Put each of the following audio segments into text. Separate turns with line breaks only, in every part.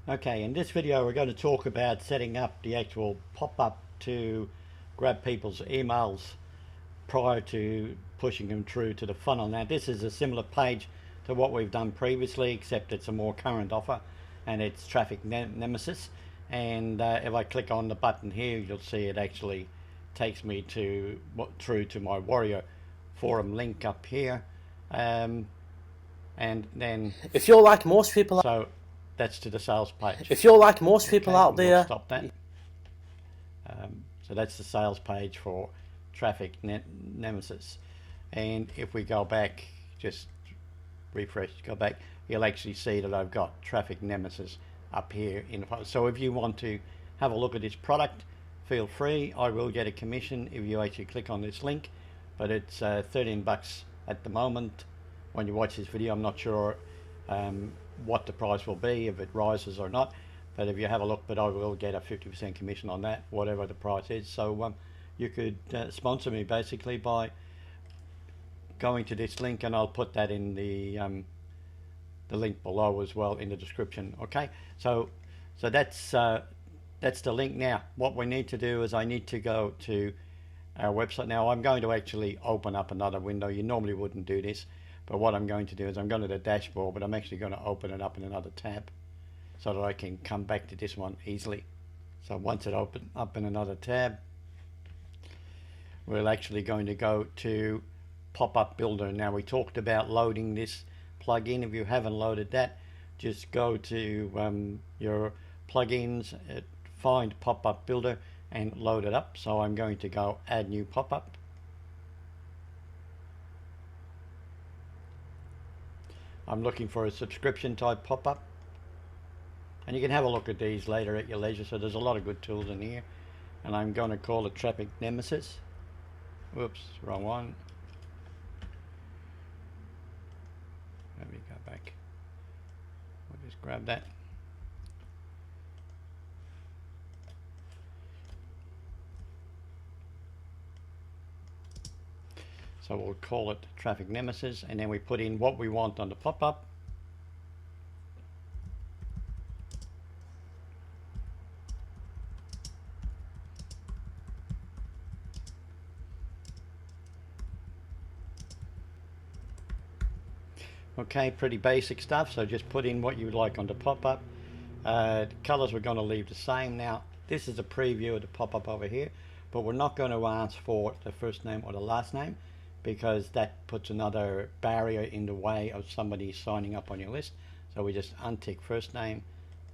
Okay, in this video we're going to talk about setting up the actual pop-up to grab people's emails prior to pushing them through to the funnel. Now this is a similar page to what we've done previously, except it's a more current offer and it's traffic nemesis. And if I click on the button here, you'll see it actually takes me to through to my Warrior forum link up here. And then
If you're like most people,
so that's to the sales page.
if you're like most people out
we'll
there,
stop that. So that's the sales page for traffic nemesis. And if we go back, just refresh, go back, you'll actually see that I've got traffic nemesis up here in the. So if you want to have a look at this product, feel free. I will get a commission if you actually click on this link, but it's 13 bucks at the moment. When you watch this video, I'm not sure what the price will be, if it rises or not, but if you have a look, but I will get a 50% commission on that, whatever the price is. So you could sponsor me basically by going to this link, and I'll put that in the link below as well in the description. Okay, so that's the link. Now what we need to do is I need to go to our website. Now I'm going to actually open up another window. You normally wouldn't do this, but what I'm going to do is I'm going to the dashboard, but I'm actually going to open it up in another tab so that I can come back to this one easily. So once it opens up in another tab, we're actually going to go to Pop-Up Builder. Now we talked about loading this plugin. If you haven't loaded that, just go to your plugins, find Pop-Up Builder and load it up. So I'm going to go add new pop-up. I'm looking for a subscription type pop-up, and you can have a look at these later at your leisure. So there's a lot of good tools in here, and I'm going to call it Traffic Nemesis. Whoops, wrong one. Let me go back. I'll just grab that. So we'll call it Traffic Nemesis, and then we put in what we want on the pop-up. Okay, pretty basic stuff, so just put in what you would like on the pop-up. The colors we're going to leave the same. Now this is a preview of the pop-up over here, but we're not going to ask for the first name or the last name, because that puts another barrier in the way of somebody signing up on your list. So we just untick first name,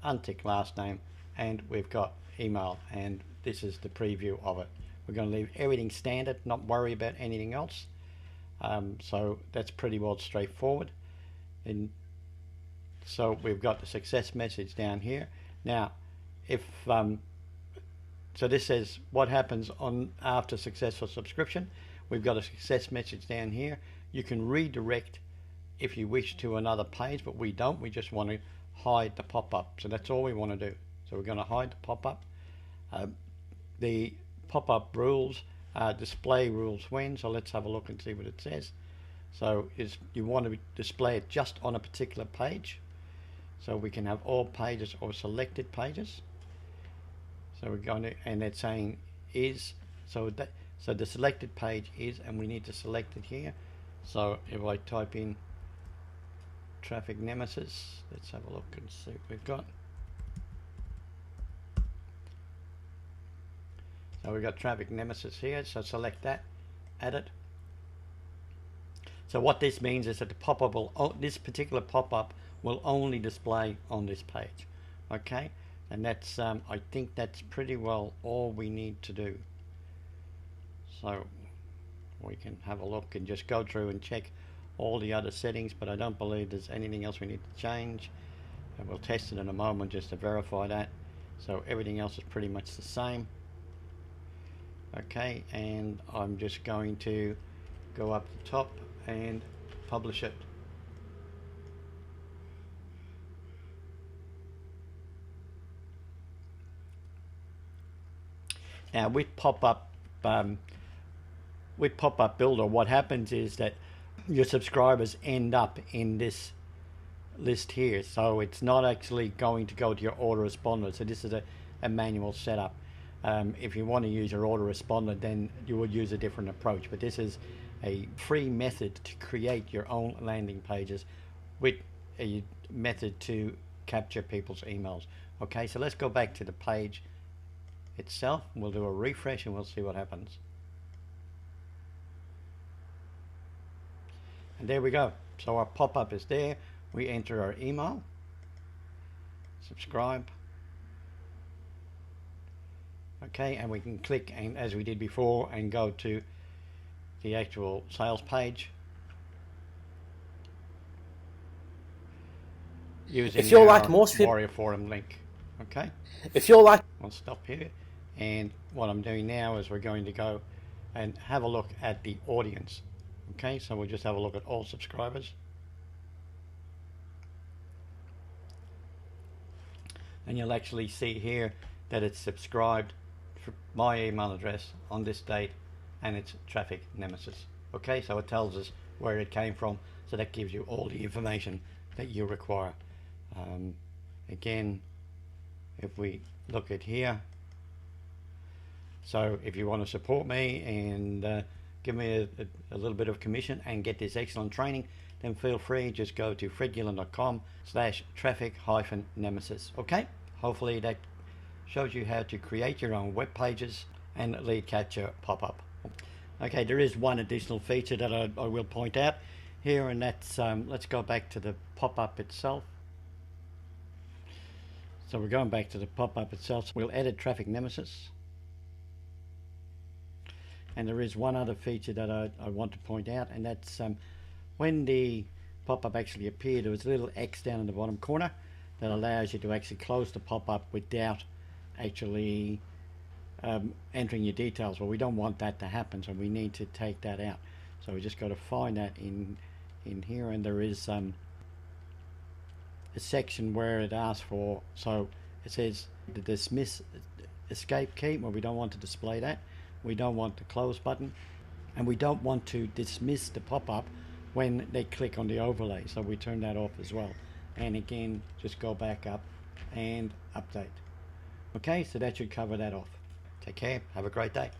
untick last name, and we've got email, and this is the preview of it. We're going to leave everything standard, not worry about anything else. So that's pretty well straightforward. And so we've got the success message down here. Now if so this says what happens on after successful subscription. We've got a success message down here. You can redirect if you wish to another page, but we don't. We just want to hide the pop-up. So that's all we want to do. So we're going to hide the pop-up. The pop-up rules are display rules when. So let's have a look and see what it says. So you want to display it just on a particular page. So we can have all pages or selected pages. So we're going to, and it's saying is, so the selected page is, and we need to select it here. So if I type in Traffic Nemesis, let's have a look and see what we've got. So we've got Traffic Nemesis here, so select that, add it. So what this means is that the pop-up will, this particular pop-up will only display on this page. Okay, and that's I think that's pretty well all we need to do. So we can have a look and just go through and check all the other settings, but I don't believe there's anything else we need to change, and we'll test it in a moment just to verify that. So everything else is pretty much the same. Okay, and I'm just going to go up the top and publish it. Now with Pop-Up Builder, what happens is that your subscribers end up in this list here, so it's not actually going to go to your autoresponder. So this is a manual setup. If you want to use your autoresponder, then you would use a different approach, but this is a free method to create your own landing pages with a method to capture people's emails. Okay, so let's go back to the page itself. We'll do a refresh and we'll see what happens. And there we go. So our pop-up is there. We enter our email, subscribe. Okay, and we can click, and as we did before, and go to the actual sales page using
If you're
our
like most people,
Warrior Forum link. Okay,
if you're like,
I'll stop here, and what I'm doing now is we're going to go and have a look at the audience. Okay, so we'll just have a look at all subscribers, and you'll actually see here that it's subscribed for my email address on this date, and it's Traffic Nemesis. Okay, so it tells us where it came from, so that gives you all the information that you require. Again, if we look at here, so if you want to support me and give me a little bit of commission and get this excellent training, then feel free, just go to fredgillen.com/traffic-nemesis. Okay, hopefully that shows you how to create your own web pages and lead capture pop-up. Okay, there is one additional feature that I will point out here, and that's let's go back to the pop-up itself. So we're going back to the pop-up itself. We'll edit Traffic Nemesis. And there is one other feature that I want to point out, and that's when the pop-up actually appeared, there was a little X down in the bottom corner that allows you to actually close the pop-up without actually entering your details. Well, we don't want that to happen, so we need to take that out. So we just got to find that in here, and there is a section where it asks for, so it says the dismiss escape key. Well, we don't want to display that. We don't want the close button, and we don't want to dismiss the pop-up when they click on the overlay, so we turn that off as well. And again, just go back up and update. Okay, so that should cover that off. Take care, have a great day.